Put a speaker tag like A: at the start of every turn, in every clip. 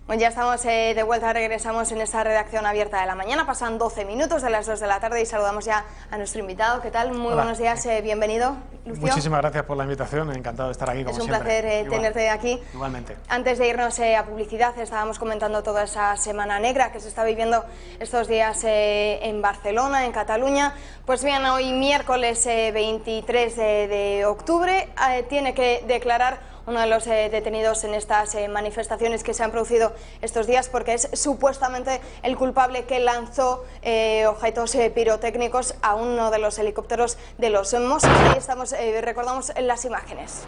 A: Bueno, ya estamos de vuelta, regresamos en esta redacción abierta de la mañana. Pasan 12 minutos de las 2 de la tarde y saludamos ya a nuestro invitado. ¿Qué tal? Muy buenos días, bienvenido, Lucio.
B: Muchísimas gracias por la invitación, encantado de estar aquí como siempre.
A: Es un placer tenerte aquí.
B: Igualmente.
A: Antes de irnos a publicidad, estábamos comentando toda esa semana negra que se está viviendo estos días en Barcelona, en Cataluña. Pues bien, hoy miércoles 23 de octubre tiene que declarar uno de los detenidos en estas manifestaciones que se han producido estos días, porque es supuestamente el culpable que lanzó objetos pirotécnicos a uno de los helicópteros de los Mossos. Ahí estamos, recordamos las imágenes.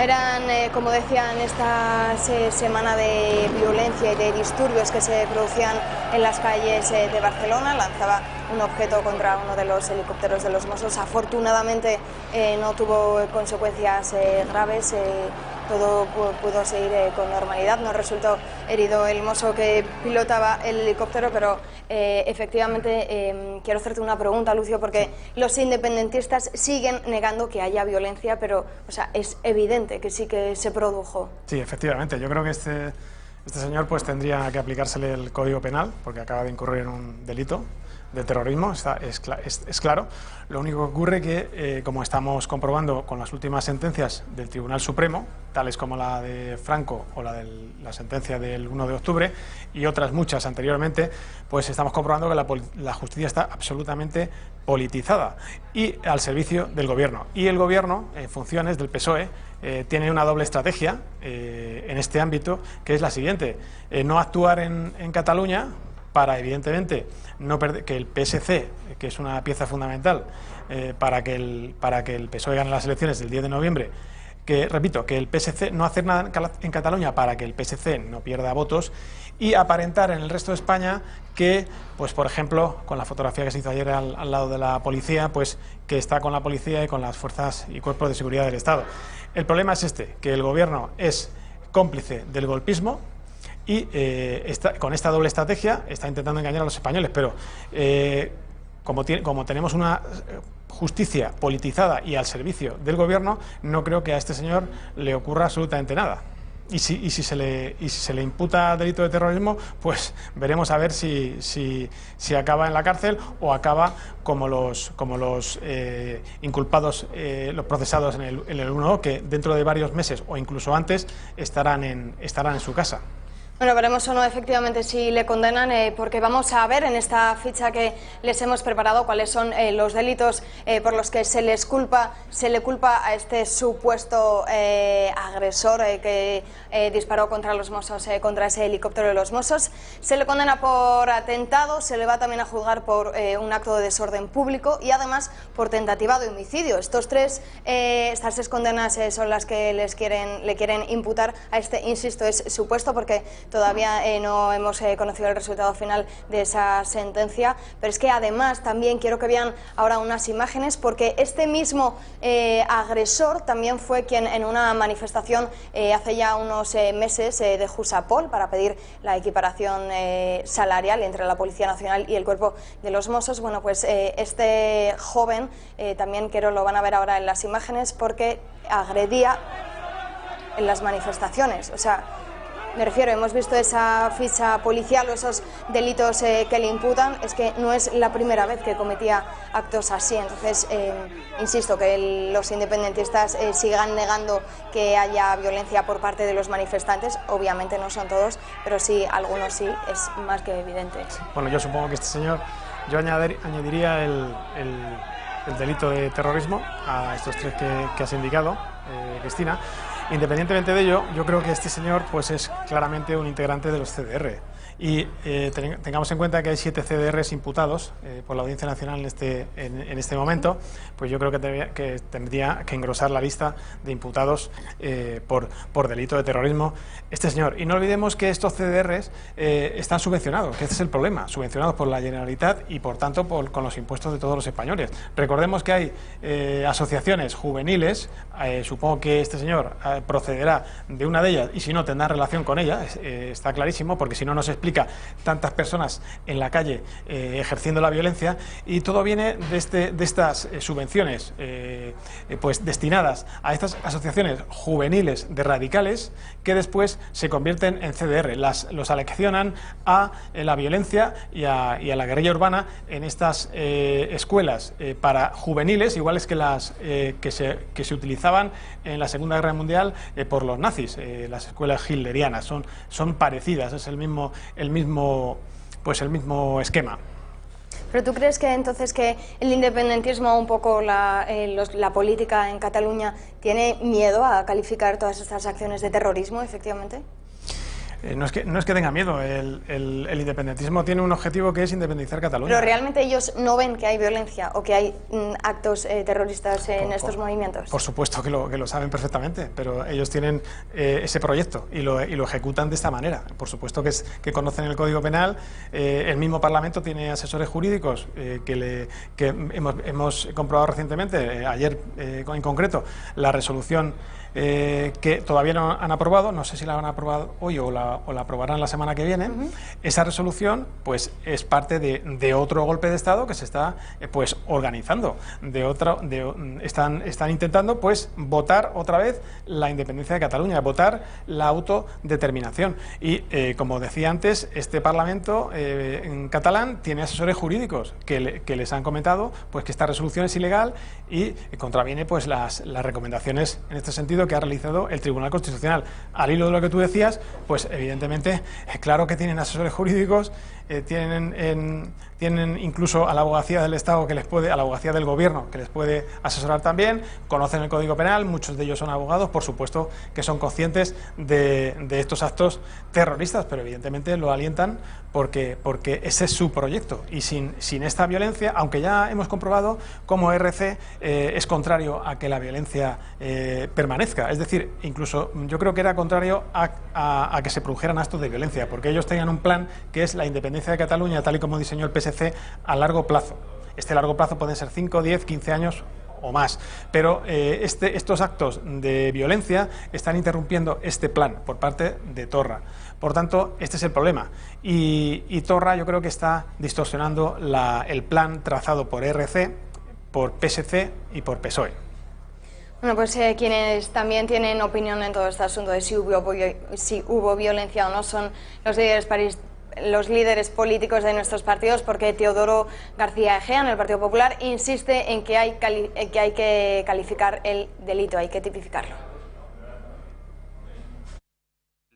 A: Eran, como decían, esta semana de violencia y de disturbios que se producían en las calles de Barcelona. Lanzaba un objeto contra uno de los helicópteros de los Mossos. Afortunadamente no tuvo consecuencias graves. Todo pudo seguir con normalidad, no resultó herido el mozo que pilotaba el helicóptero, pero efectivamente quiero hacerte una pregunta, Lucio, porque los independentistas siguen negando que haya violencia, pero es evidente que sí que se produjo.
B: Sí, efectivamente, yo creo que este señor pues tendría que aplicársele el Código Penal, porque acaba de incurrir en un delito de terrorismo, es claro. Lo único que ocurre que, como estamos comprobando con las últimas sentencias del Tribunal Supremo, tales como la de Franco o la sentencia del 1 de octubre y otras muchas anteriormente, pues estamos comprobando que la justicia está absolutamente politizada y al servicio del gobierno. Y el gobierno, en funciones del PSOE, tiene una doble estrategia en este ámbito, que es la siguiente: no actuar en Cataluña, para, evidentemente, no perder, que el PSC, que es una pieza fundamental para que el PSOE gane las elecciones del 10 de noviembre, que, repito, que el PSC no hacer nada en Cataluña para que el PSC no pierda votos, y aparentar en el resto de España que, pues por ejemplo, con la fotografía que se hizo ayer al lado de la policía, pues que está con la policía y con las fuerzas y cuerpos de seguridad del Estado. El problema es que el gobierno es cómplice del golpismo, y con esta doble estrategia está intentando engañar a los españoles, pero como tenemos una justicia politizada y al servicio del gobierno, no creo que a este señor le ocurra absolutamente nada. Y si se le imputa delito de terrorismo, pues veremos a ver si acaba en la cárcel o acaba como los inculpados, los procesados en el 1O, que dentro de varios meses o incluso antes estarán en su casa.
A: Bueno, veremos o no efectivamente si le condenan, porque vamos a ver en esta ficha que les hemos preparado cuáles son los delitos por los que se le culpa a este supuesto agresor que disparó contra los Mossos, contra ese helicóptero de los Mossos. Se le condena por atentado, se le va también a juzgar por un acto de desorden público y además por tentativa de homicidio. Estas tres condenas son las que le quieren imputar a este, insisto, es supuesto, porque todavía no hemos conocido el resultado final de esa sentencia, pero es que además también quiero que vean ahora unas imágenes, porque este mismo agresor también fue quien en una manifestación hace ya unos meses de Jusapol, para pedir la equiparación salarial entre la Policía Nacional y el Cuerpo de los Mossos. Bueno, pues este joven también lo van a ver ahora en las imágenes, porque agredía en las manifestaciones. O sea, me refiero, hemos visto esa ficha policial o esos delitos que le imputan, es que no es la primera vez que cometía actos así. Entonces, insisto, que los independentistas sigan negando que haya violencia por parte de los manifestantes. Obviamente no son todos, pero sí, algunos sí, es más que evidente.
B: Bueno, yo supongo que este señor, yo añadiría el delito de terrorismo a estos tres que has indicado, Cristina. Independientemente de ello, yo creo que este señor pues es claramente un integrante de los CDR. Y tengamos en cuenta que hay 7 CDRs imputados por la Audiencia Nacional en este momento, pues yo creo que tendría que engrosar la lista de imputados por delito de terrorismo este señor. Y no olvidemos que estos CDRs están subvencionados, que ese es el problema, subvencionados por la Generalitat y por tanto con los impuestos de todos los españoles. Recordemos que hay asociaciones juveniles, supongo que este señor procederá de una de ellas, y si no tendrá relación con ella, está clarísimo, porque si no nos explica justifica tantas personas en la calle ejerciendo la violencia, y todo viene de estas subvenciones pues destinadas a estas asociaciones juveniles de radicales que después se convierten en CDR, los aleccionan a la violencia y a la guerrilla urbana en estas escuelas para juveniles, iguales que las que se utilizaban en la Segunda Guerra Mundial por los nazis, las escuelas hitlerianas, son parecidas, es el mismo esquema.
A: ¿Pero tú crees que entonces que el independentismo, un poco la política en Cataluña, tiene miedo a calificar todas estas acciones de terrorismo, efectivamente?
B: No es que tenga miedo, el independentismo tiene un objetivo que es independizar Cataluña.
A: ¿Pero realmente ellos no ven que hay violencia o que hay actos terroristas en estos movimientos?
B: Por supuesto que lo saben perfectamente, pero ellos tienen ese proyecto y lo ejecutan de esta manera. Por supuesto que conocen el Código Penal, el mismo Parlamento tiene asesores jurídicos que hemos comprobado recientemente, ayer en concreto, la resolución que todavía no han aprobado, no sé si la van a aprobar hoy o la aprobarán la semana que viene. Esa resolución pues es parte de otro golpe de Estado que se está pues organizando, están intentando pues votar otra vez la independencia de Cataluña, votar la autodeterminación, y como decía antes, este Parlamento en catalán tiene asesores jurídicos que les han comentado pues que esta resolución es ilegal y contraviene pues las recomendaciones en este sentido que ha realizado el Tribunal Constitucional. Al hilo de lo que tú decías, pues evidentemente, claro que tienen asesores jurídicos, tienen incluso a la abogacía del Estado a la abogacía del Gobierno que les puede asesorar también, conocen el Código Penal, muchos de ellos son abogados, por supuesto que son conscientes de estos actos terroristas, pero evidentemente lo alientan porque ese es su proyecto, y sin esta violencia, aunque ya hemos comprobado cómo RC es contrario a que la violencia permanezca, es decir, incluso yo creo que era contrario a que se produjeran actos de violencia, porque ellos tenían un plan que es la independencia de Cataluña, tal y como diseñó el PSC, a largo plazo. Este largo plazo pueden ser 5, 10, 15 años o más, pero estos actos de violencia están interrumpiendo este plan por parte de Torra. Por tanto, este es el problema, y Torra yo creo que está distorsionando el plan trazado por RC, por PSC y por PSOE.
A: Bueno, pues quienes también tienen opinión en todo este asunto de si hubo violencia o no son los líderes políticos de nuestros partidos, porque Teodoro García Egea, en el Partido Popular, insiste en que hay que calificar el delito, hay que tipificarlo.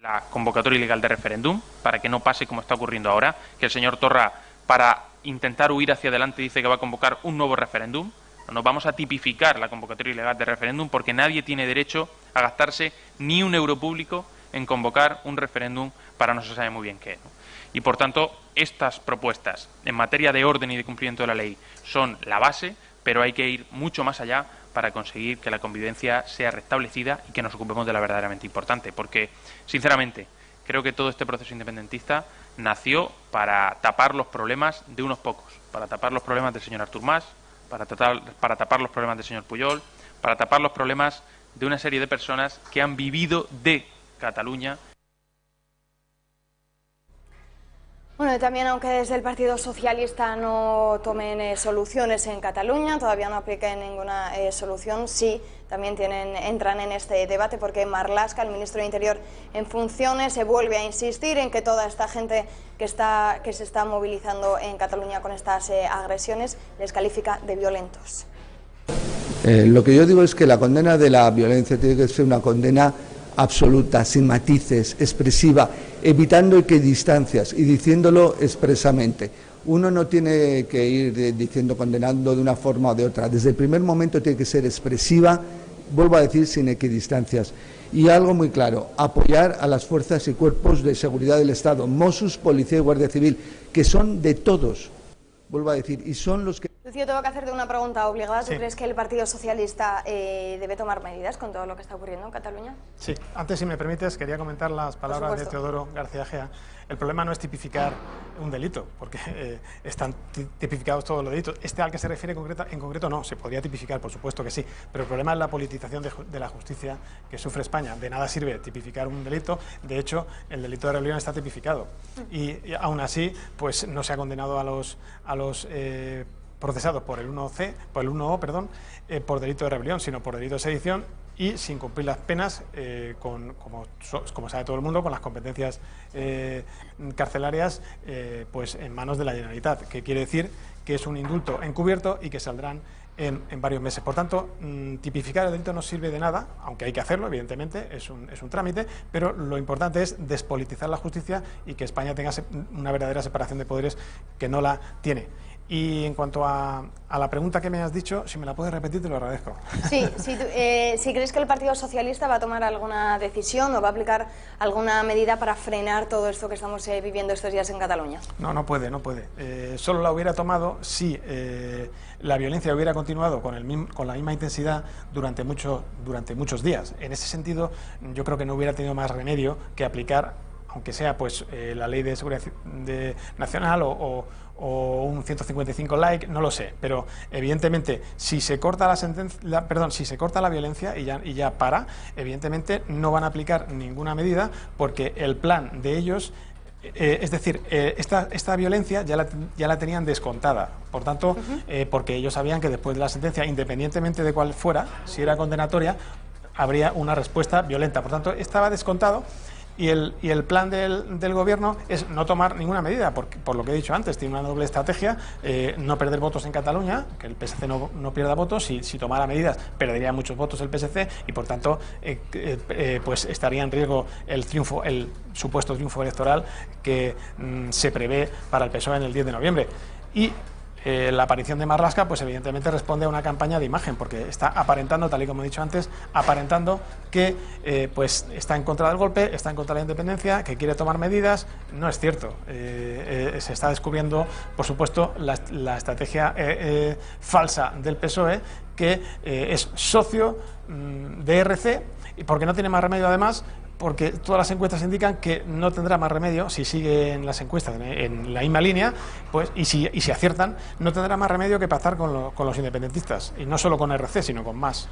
C: La convocatoria ilegal de referéndum, para que no pase como está ocurriendo ahora, que el señor Torra, para intentar huir hacia adelante, dice que va a convocar un nuevo referéndum. No vamos a tipificar la convocatoria ilegal de referéndum, porque nadie tiene derecho a gastarse ni un euro público en convocar un referéndum para no se sabe muy bien qué, ¿no? Y por tanto, estas propuestas en materia de orden y de cumplimiento de la ley son la base, pero hay que ir mucho más allá para conseguir que la convivencia sea restablecida y que nos ocupemos de la verdaderamente importante, porque, sinceramente, creo que todo este proceso independentista nació para tapar los problemas de unos pocos, para tapar los problemas del señor Artur Mas, para tapar los problemas del señor Pujol, para tapar los problemas de una serie de personas que han vivido de Cataluña.
A: Bueno, y también, aunque desde el Partido Socialista no tomen soluciones en Cataluña, todavía no apliquen ninguna solución, sí, también entran en este debate, porque Marlaska, el ministro de Interior en funciones, se vuelve a insistir en que toda esta gente que se está movilizando en Cataluña con estas agresiones les califica de violentos.
D: Lo que yo digo es que la condena de la violencia tiene que ser una condena absoluta, sin matices, expresiva, evitando equidistancias y diciéndolo expresamente. Uno no tiene que ir condenando de una forma o de otra. Desde el primer momento tiene que ser expresiva, vuelvo a decir, sin equidistancias. Y algo muy claro, apoyar a las fuerzas y cuerpos de seguridad del Estado, Mossos, Policía y Guardia Civil, que son de todos, vuelvo a decir, y son los que...
A: Lucio, tengo que hacerte una pregunta obligada. ¿Tú
B: Sí.
A: crees que el Partido Socialista debe tomar medidas con todo lo que está ocurriendo en Cataluña?
B: Sí, antes, si me permites, quería comentar las palabras de
A: supuesto.
B: Teodoro García Gea. El problema no es tipificar un delito, porque están tipificados todos los delitos. Este al que se refiere en concreto no, se podría tipificar, por supuesto que sí, pero el problema es la politización de la justicia que sufre España. De nada sirve tipificar un delito, de hecho, el delito de rebelión está tipificado. Y aún así, pues no se ha condenado a los procesados por el 1C, por el 1O, perdón, por delito de rebelión, sino por delito de sedición y sin cumplir las penas, como sabe todo el mundo, con las competencias carcelarias pues en manos de la Generalitat, que quiere decir que es un indulto encubierto y que saldrán en varios meses. Por tanto, tipificar el delito no sirve de nada, aunque hay que hacerlo, evidentemente, es un trámite, pero lo importante es despolitizar la justicia y que España tenga una verdadera separación de poderes, que no la tiene. Y en cuanto a la pregunta que me has dicho, si me la puedes repetir, te lo agradezco.
A: Sí, si crees que el Partido Socialista va a tomar alguna decisión o va a aplicar alguna medida para frenar todo esto que estamos viviendo estos días en Cataluña.
B: No puede. Solo la hubiera tomado si la violencia hubiera continuado con la misma intensidad durante muchos días. En ese sentido, yo creo que no hubiera tenido más remedio que aplicar, aunque sea pues la Ley de Seguridad Nacional o un 155 like, no lo sé, pero evidentemente si se corta si se corta la violencia y ya para, evidentemente no van a aplicar ninguna medida, porque el plan de ellos, es decir, esta violencia ya la tenían descontada, por tanto, porque ellos sabían que después de la sentencia, independientemente de cuál fuera, si era condenatoria, habría una respuesta violenta, por tanto, estaba descontado. Y el plan del gobierno es no tomar ninguna medida, por lo que he dicho antes, tiene una doble estrategia, no perder votos en Cataluña, que el PSC no pierda votos. Si tomara medidas perdería muchos votos el PSC y por tanto pues estaría en riesgo el supuesto triunfo electoral que se prevé para el PSOE en el 10 de noviembre. Y la aparición de Marlaska, pues evidentemente responde a una campaña de imagen, porque está aparentando, tal y como he dicho antes, aparentando que pues está en contra del golpe, está en contra de la independencia, que quiere tomar medidas. No es cierto. Se está descubriendo, por supuesto, la estrategia falsa del PSOE, que es socio de RC, y porque no tiene más remedio, además, porque todas las encuestas indican que no tendrá más remedio, si siguen las encuestas en la misma línea, pues y si aciertan, no tendrá más remedio que pactar con los independentistas, y no solo con RC, sino con más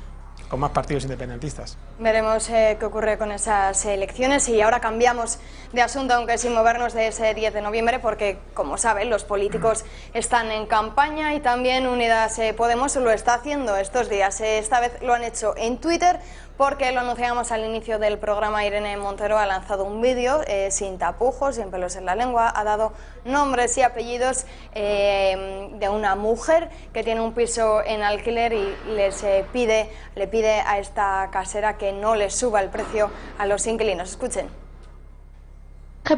B: partidos independentistas.
A: Veremos qué ocurre con esas elecciones. Y ahora cambiamos de asunto, aunque sin movernos de ese 10 de noviembre, porque, como saben, los políticos están en campaña y también Unidas Podemos lo está haciendo estos días. Esta vez lo han hecho en Twitter, porque lo anunciamos al inicio del programa. Irene Montero ha lanzado un vídeo sin tapujos, sin pelos en la lengua, ha dado nombres y apellidos de una mujer que tiene un piso en alquiler y le pide a esta casera que no le suba el precio a los inquilinos. Escuchen.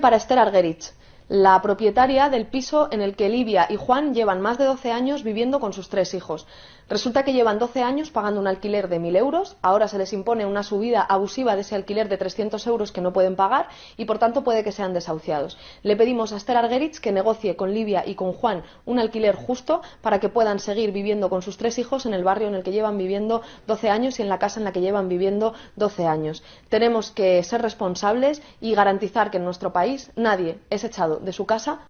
E: Para Esther Argerich, la propietaria del piso en el que Livia y Juan llevan más de 12 años viviendo con sus 3 hijos. Resulta que llevan 12 años pagando un alquiler de 1.000 euros, ahora se les impone una subida abusiva de ese alquiler de 300 euros que no pueden pagar y por tanto puede que sean desahuciados. Le pedimos a Esther Argerich que negocie con Livia y con Juan un alquiler justo para que puedan seguir viviendo con sus 3 hijos en el barrio en el que llevan viviendo 12 años y en la casa en la que llevan viviendo 12 años. Tenemos que ser responsables y garantizar que en nuestro país nadie es echado de su casa.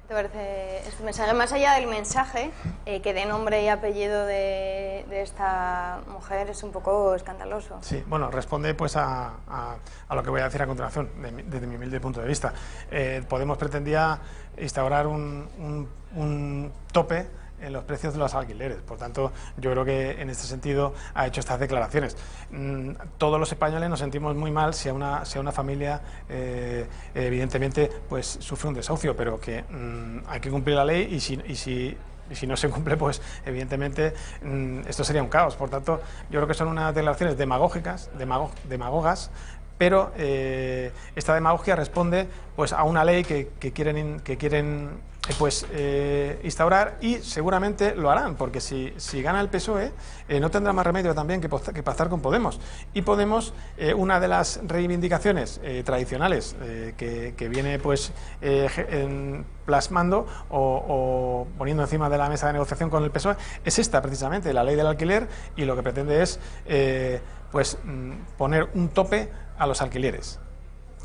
A: ¿Te parece este mensaje? Más allá del mensaje, que de nombre y apellido de esta mujer es un poco escandaloso.
B: Sí, bueno, responde pues a lo que voy a decir a continuación, desde mi humilde punto de vista. Podemos pretendía instaurar un tope en los precios de los alquileres. Por tanto, yo creo que en este sentido ha hecho estas declaraciones. Todos los españoles nos sentimos muy mal si a una familia evidentemente pues sufre un desahucio, pero que hay que cumplir la ley y si no se cumple, pues evidentemente esto sería un caos. Por tanto, yo creo que son unas declaraciones demagogas, pero esta demagogia responde pues a una ley que quieren instaurar, y seguramente lo harán, porque si gana el PSOE no tendrá más remedio también que pactar con Podemos. Y Podemos, una de las reivindicaciones tradicionales que viene pues plasmando o poniendo encima de la mesa de negociación con el PSOE es esta, precisamente, la ley del alquiler, y lo que pretende es poner un tope a los alquileres.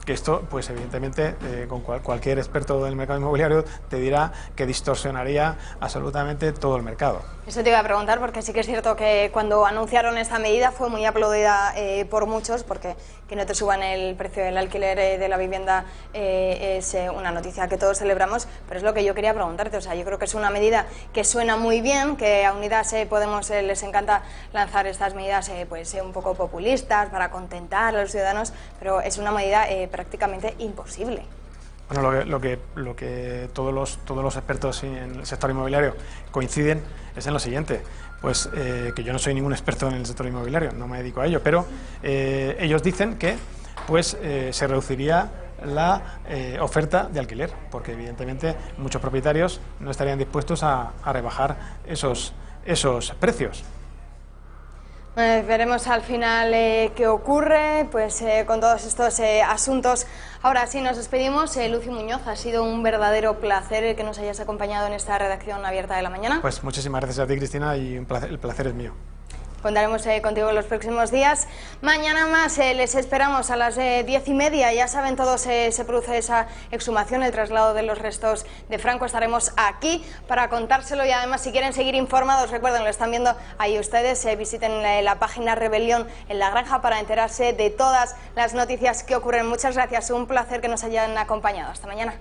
B: Que esto, pues evidentemente, con cualquier experto del mercado inmobiliario te dirá que distorsionaría absolutamente todo el mercado.
A: Eso te iba a preguntar, porque sí que es cierto que cuando anunciaron esta medida fue muy aplaudida por muchos, porque que no te suban el precio del alquiler de la vivienda es una noticia que todos celebramos, pero es lo que yo quería preguntarte. O sea, yo creo que es una medida que suena muy bien, que a Unidas Podemos les encanta lanzar estas medidas un poco populistas para contentar a los ciudadanos, pero es una medida prácticamente imposible.
B: Bueno, lo que todos los expertos en el sector inmobiliario coinciden es en lo siguiente, pues que yo no soy ningún experto en el sector inmobiliario, no me dedico a ello, pero ellos dicen que se reduciría la oferta de alquiler, porque evidentemente muchos propietarios no estarían dispuestos a rebajar esos precios.
A: Veremos al final qué ocurre con todos estos asuntos. Ahora sí, nos despedimos. Lucy Muñoz, ha sido un verdadero placer que nos hayas acompañado en esta redacción abierta de La Mañana.
B: Pues muchísimas gracias a ti, Cristina, y el placer es mío.
A: Contaremos contigo en los próximos días. Mañana más les esperamos a las 10:30. Ya saben todos, se produce esa exhumación, el traslado de los restos de Franco. Estaremos aquí para contárselo, y además, si quieren seguir informados, recuerden, lo están viendo ahí ustedes, visiten la página Rebelión en La Granja para enterarse de todas las noticias que ocurren. Muchas gracias, un placer que nos hayan acompañado. Hasta mañana.